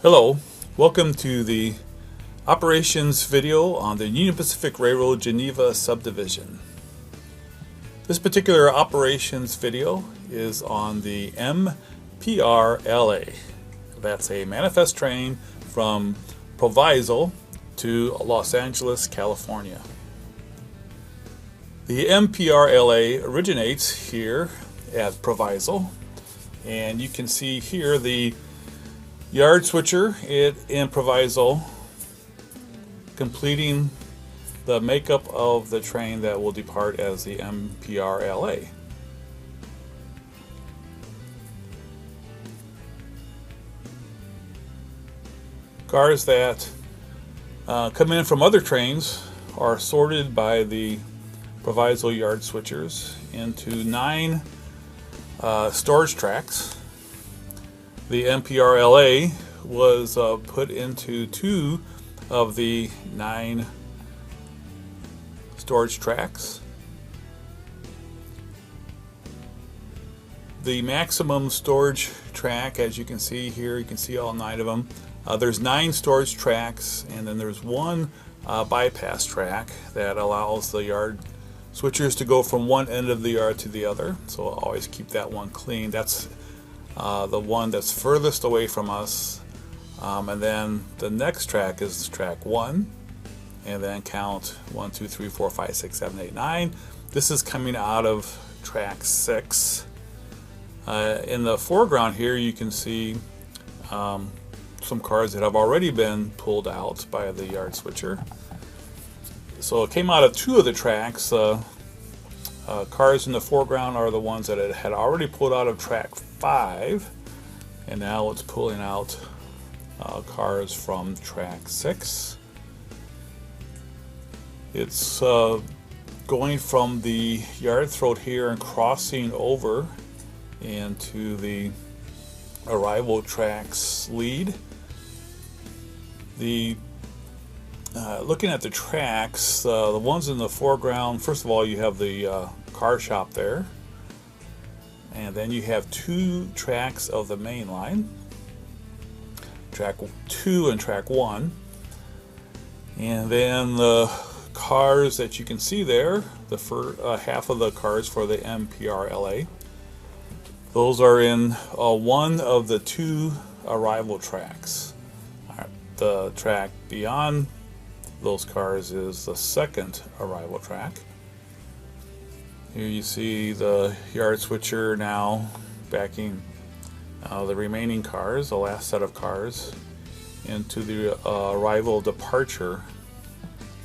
Hello, welcome to the operations video on the Union Pacific Railroad Geneva Subdivision. This particular operations video is on the MPRLA. That's a manifest train from Proviso to Los Angeles, California. The MPRLA originates here at Proviso, and you can see here the yard switcher in Proviso completing the makeup of the train that will depart as the MPRLA. Cars that come in from other trains are sorted by the Proviso yard switchers into 9 storage tracks. The MPRLA was put into 2 of the 9 storage tracks. The maximum storage track, as you can see here, you can see all 9 of them. There's 9 storage tracks, and then there's 1 bypass track that allows the yard switchers to go from one end of the yard to the other. So I'll always keep that one clean. That's the one that's furthest away from us, and then the next track is track 1, and then count 1, 2, 3, 4, 5, 6, 7, 8, 9. This is coming out of track 6. In the foreground here you can see some cars that have already been pulled out by the yard switcher. So it came out of 2 of the tracks. Cars in the foreground are the ones that it had already pulled out of track 5, and now it's pulling out cars from track 6. It's going from the yard throat here and crossing over into the arrival track's lead. Looking at the tracks, the ones in the foreground, first of all you have the car shop there, and then you have 2 tracks of the main line, track 2 and track 1, and then the cars that you can see there, the half of the cars for the MPRLA, those are in 1 of the 2 arrival tracks. The track beyond those cars is the 2nd arrival track. Here you see the yard switcher now backing the remaining cars, the last set of cars, into the arrival departure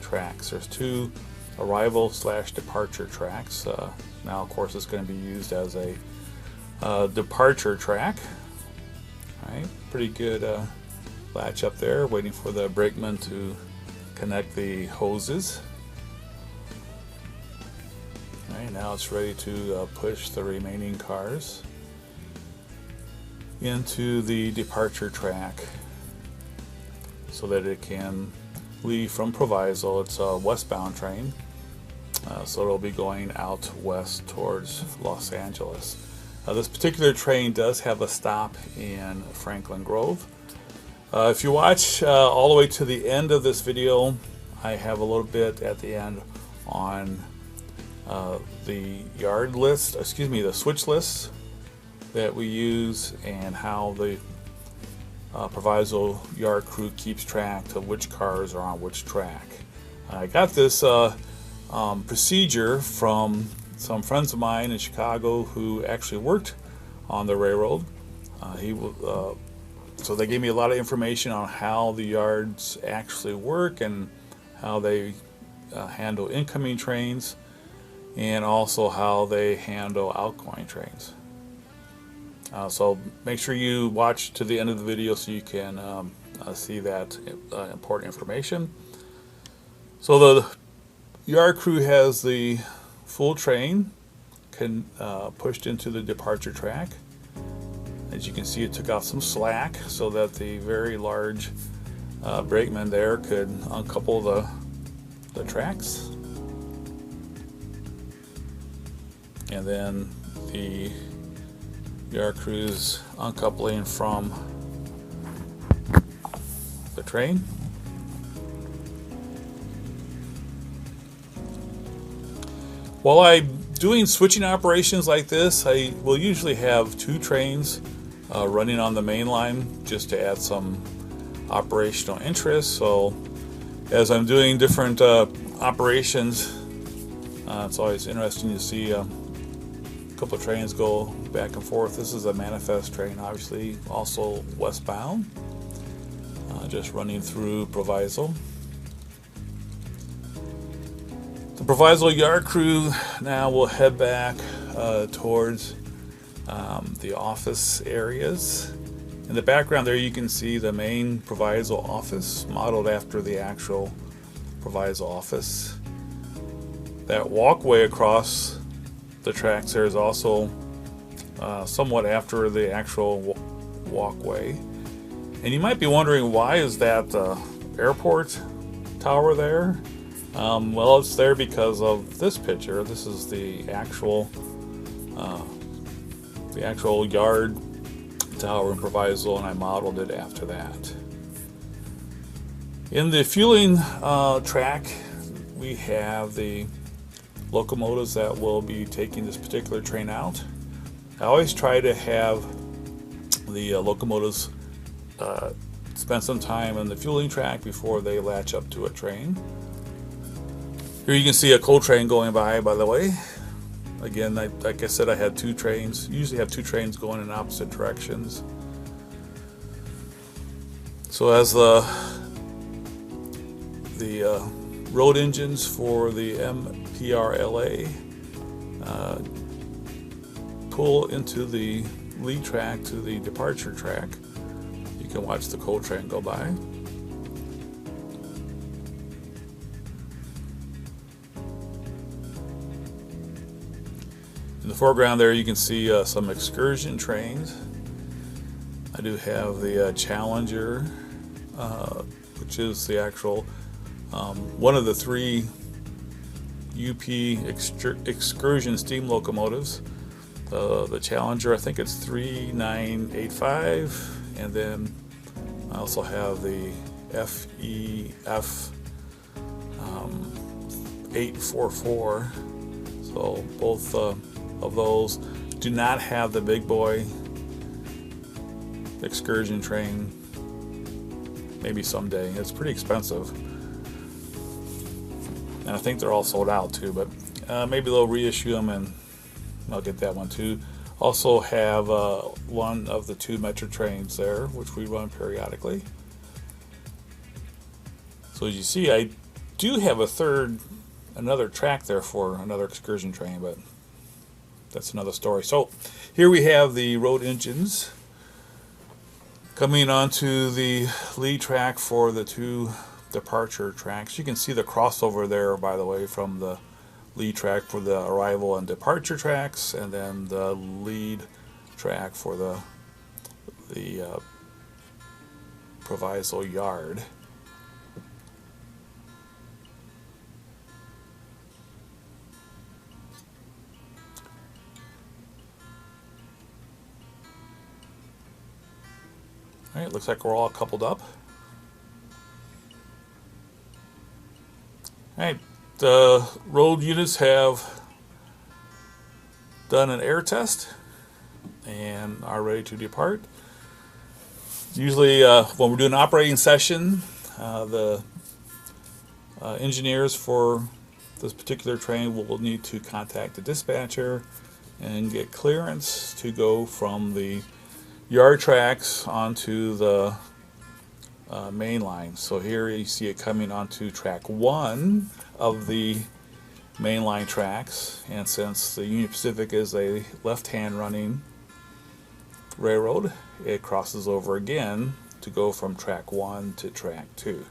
tracks. There's 2 arrival / departure tracks. Now of course it's going to be used as a departure track. All right, pretty good latch up there, waiting for the brakeman to connect the hoses. Alright, now it's ready to push the remaining cars into the departure track so that it can leave from Proviso. It's a westbound train, so it'll be going out west towards Los Angeles. This particular train does have a stop in Franklin Grove. If you watch all the way to the end of this video, I have a little bit at the end on the yard list, the switch list that we use, and how the Proviso yard crew keeps track of which cars are on which track. I got this procedure from some friends of mine in Chicago who actually worked on the railroad. So they gave me a lot of information on how the yards actually work and how they handle incoming trains, and also how they handle outgoing trains. So make sure you watch to the end of the video so you can see that important information. So the yard crew has the full train pushed into the departure track. As you can see, it took out some slack so that the very large brakeman there could uncouple the tracks. And then the yard crew's uncoupling from train. While I'm doing switching operations like this, I will usually have 2 trains running on the main line just to add some operational interest. So as I'm doing different operations, it's always interesting to see a couple of trains go back and forth. This is a manifest train, obviously, also westbound, just running through Proviso. The Proviso yard crew now will head back towards the office areas. In the background there you can see the main Proviso office, modeled after the actual Proviso office. That walkway across the tracks there is also somewhat after the actual walkway. And you might be wondering, why is that airport tower there? Well, it's there because of this picture. This is the actual yard tower in Proviso, and I modeled it after that. In the fueling track, we have the locomotives that will be taking this particular train out. I always try to have the locomotives spend some time on the fueling track before they latch up to a train. Here you can see a coal train going by the way. Again, like I said, I had 2 trains. Usually have 2 trains going in opposite directions. So as the road engines for the MPRLA pull into the lead track to the departure track, you can watch the coal train go by. In the foreground there you can see some excursion trains. I do have the Challenger, which is the actual one of the 3 UP excursion steam locomotives. The Challenger, I think it's 3985, and then I also have the FEF 844. So both of those do not have the big boy excursion train. Maybe someday. It's pretty expensive, and I think they're all sold out too, but maybe they'll reissue them and I'll get that one too. Also have one of the 2 metro trains there, which we run periodically. So as you see, I do have another track there for another excursion train, but that's another story. So here we have the road engines coming onto the lead track for the 2 departure tracks. You can see the crossover there, by the way, from the lead track for the arrival and departure tracks, and then the lead track for the Proviso yard. Alright, looks like we're all coupled up. Alright, the road units have done an air test and are ready to depart. Usually when we're doing an operating session, the engineers for this particular train will need to contact the dispatcher and get clearance to go from the yard tracks onto the main line. So here you see it coming onto track 1 of the main line tracks, and since the Union Pacific is a left-hand running railroad, it crosses over again to go from track 1 to track 2.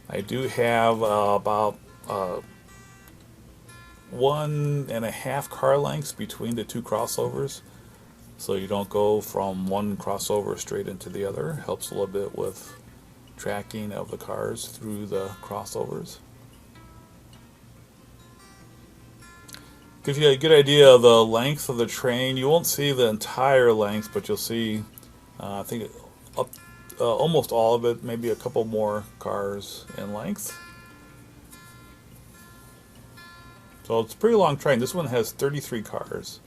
I do have about 1.5 car lengths between the 2 crossovers, so you don't go from one crossover straight into the other. Helps a little bit with tracking of the cars through the crossovers. Gives you a good idea of the length of the train. You won't see the entire length, but you'll see I think up almost all of it, maybe a couple more cars in length. So it's a pretty long train. This one has 33 cars,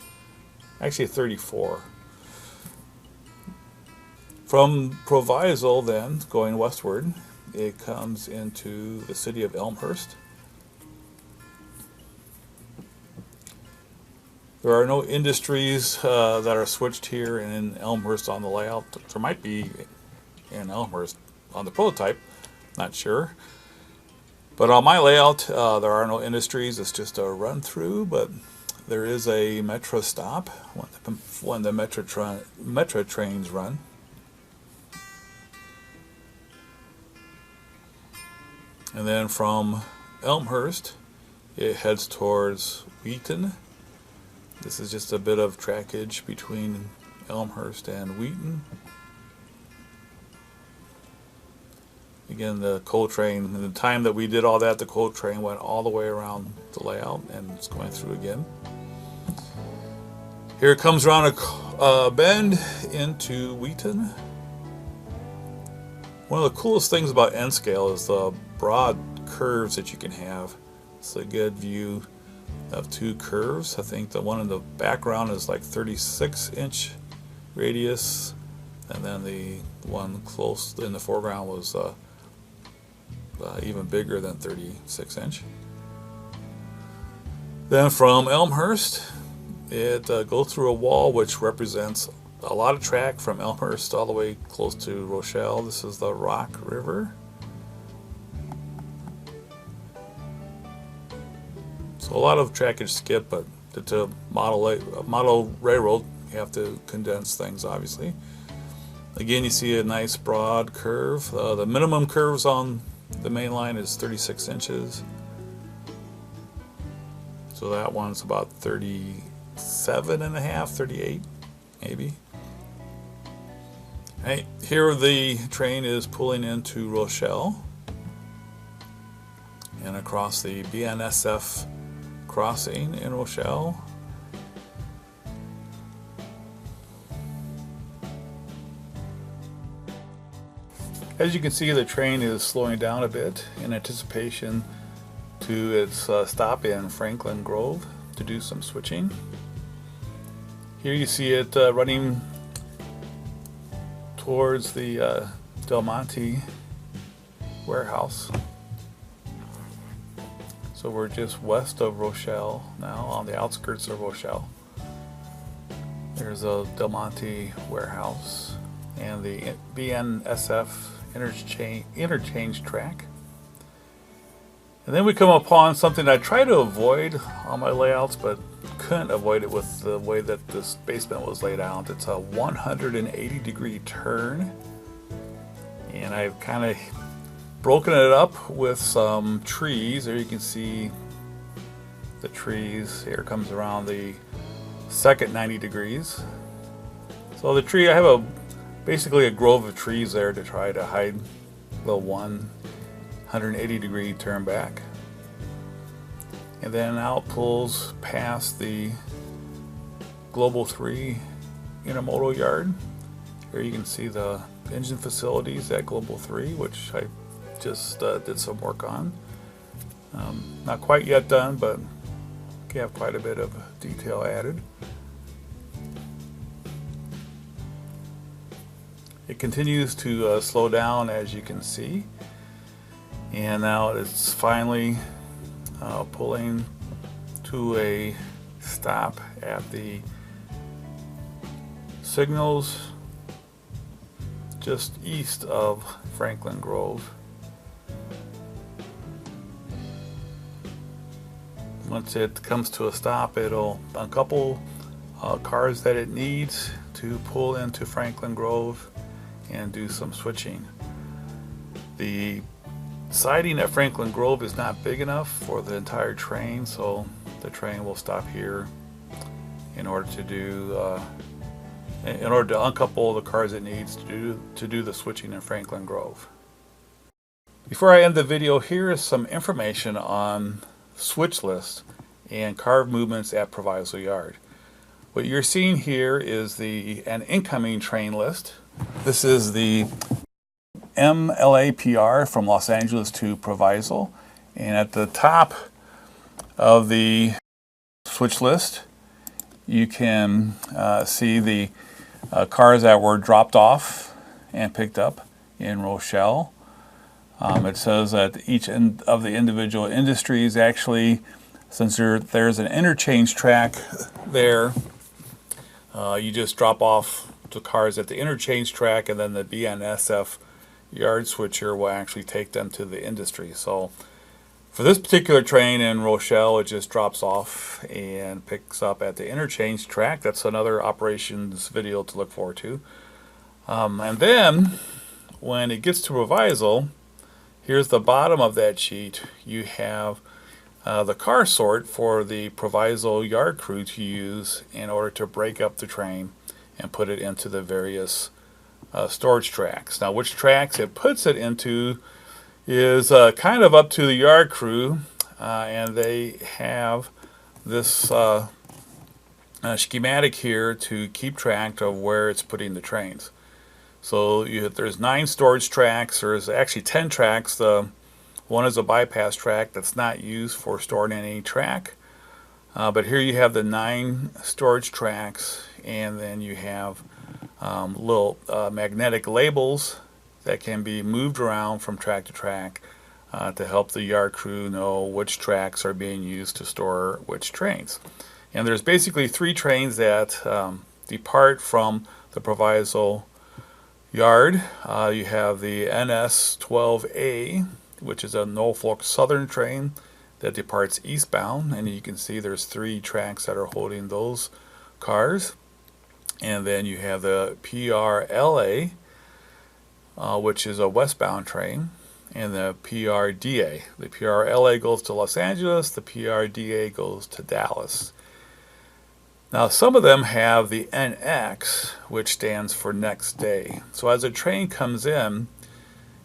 actually 34. From Proviso, then, going westward, it comes into the city of Elmhurst. There are no industries that are switched here in Elmhurst on the layout. There might be in Elmhurst on the prototype, not sure. But on my layout, there are no industries. It's just a run through, but there is a metro stop when the metro trains run. And then from Elmhurst, it heads towards Wheaton. This is just a bit of trackage between Elmhurst and Wheaton. Again, the coal train, in the time that we did all that, the coal train went all the way around the layout and it's going through again. Here it comes around a bend into Wheaton. One of the coolest things about N-scale is the broad curves that you can have. It's a good view of two curves. I think the one in the background is like 36-inch radius, and then the one close in the foreground was even bigger than 36-inch. Then from Elmhurst, it goes through a wall which represents a lot of track from Elmhurst all the way close to Rochelle. This is the Rock River. So a lot of trackage skip, but to model railroad, you have to condense things, obviously. Again, you see a nice broad curve. The minimum curves on the main line is 36 inches. So that one's about 37 and a half, 38 maybe. Right, here the train is pulling into Rochelle and across the BNSF crossing in Rochelle. As you can see, the train is slowing down a bit in anticipation to its stop in Franklin Grove to do some switching. Here you see it running towards the Del Monte warehouse. So we're just west of Rochelle now, on the outskirts of Rochelle. There's a Del Monte warehouse and the BNSF interchange track. And then we come upon something I try to avoid on my layouts, but couldn't avoid it with the way that this basement was laid out. It's a 180-degree turn, and I've kind of broken it up with some trees. There you can see the trees. Here comes around the second 90 degrees. So the tree, I have basically a grove of trees there to try to hide the 180-degree turn back. And then out pulls past the Global 3 intermodal yard. Here you can see the engine facilities at Global 3, which I just did some work on. Not quite yet done, but you have quite a bit of detail added. It continues to slow down, as you can see, and now it's finally pulling to a stop at the signals just east of Franklin Grove. Once it comes to a stop, it'll uncouple cars that it needs to pull into Franklin Grove and do some switching. The siding at Franklin Grove is not big enough for the entire train, so the train will stop here in order to uncouple the cars it needs to do the switching in Franklin Grove. Before I end the video, here is some information on switch list and car movements at Proviso Yard. What you're seeing here is an incoming train list. This is the MLAPR from Los Angeles to Proviso. And at the top of the switch list, you can see the cars that were dropped off and picked up in Rochelle. It says that each of the individual industries actually, since there's an interchange track there, you just drop off the cars at the interchange track, and then the BNSF yard switcher will actually take them to the industry. So for this particular train in Rochelle, it just drops off and picks up at the interchange track. That's another operations video to look forward to. And then when it gets to Proviso, here's the bottom of that sheet. You have the car sort for the Proviso yard crew to use in order to break up the train and put it into the various storage tracks. Now, which tracks it puts it into is kind of up to the yard crew, and they have this schematic here to keep track of where it's putting the trains. So there's 9 storage tracks. There's actually 10 tracks. One is a bypass track that's not used for storing any track. But here you have the 9 storage tracks, and then you have little magnetic labels that can be moved around from track to track to help the yard crew know which tracks are being used to store which trains. And there's basically 3 trains that depart from the Proviso yard. You have the NS-12A, which is a Norfolk Southern train that departs eastbound, and you can see there's 3 tracks that are holding those cars. And then you have the MPRLA, which is a westbound train, and the PRDA. The PRLA goes to Los Angeles, the PRDA goes to Dallas. Now, some of them have the NX, which stands for next day. So as a train comes in,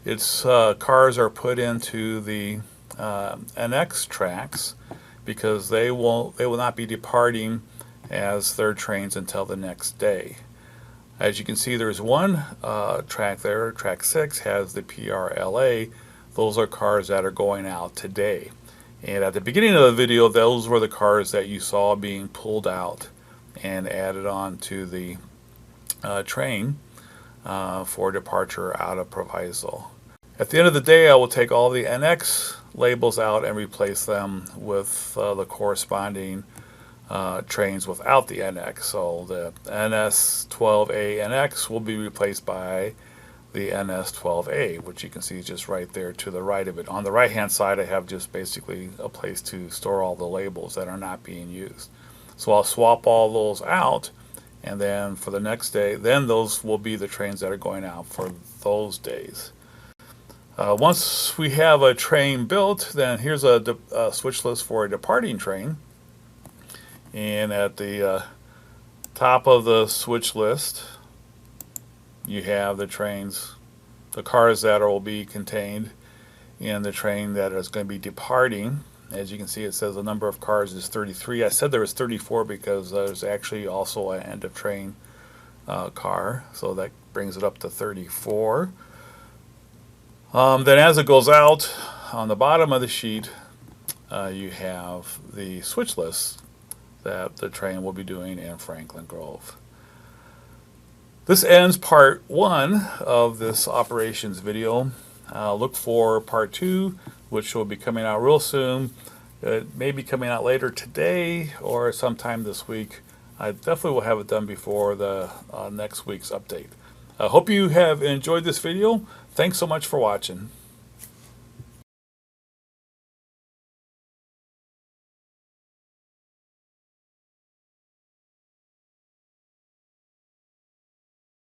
its cars are put into the NX tracks because they will not be departing as their trains until the next day. As you can see, there's one track there, track 6 has the PRLA. Those are cars that are going out today. And at the beginning of the video, those were the cars that you saw being pulled out and added on to the train for departure out of Proviso. At the end of the day, I will take all the NX labels out and replace them with the corresponding trains without the NX. So the NS-12A NX will be replaced by the NS-12A, which you can see is just right there to the right of it. On the right hand side, I have just basically a place to store all the labels that are not being used. So I'll swap all those out, and then for the next day, then those will be the trains that are going out for those days. Once we have a train built, then here's a switch list for a departing train. And at the top of the switch list, you have the trains, the cars that will be contained in the train that is going to be departing. As you can see, it says the number of cars is 33. I said there was 34 because there's actually also an end of train car, so that brings it up to 34. Then as it goes out, on the bottom of the sheet, you have the switch list that the train will be doing in Franklin Grove. This ends part 1 of this operations video. Look for part 2, which will be coming out real soon. It may be coming out later today or sometime this week. I definitely will have it done before the next week's update. I hope you have enjoyed this video. Thanks so much for watching.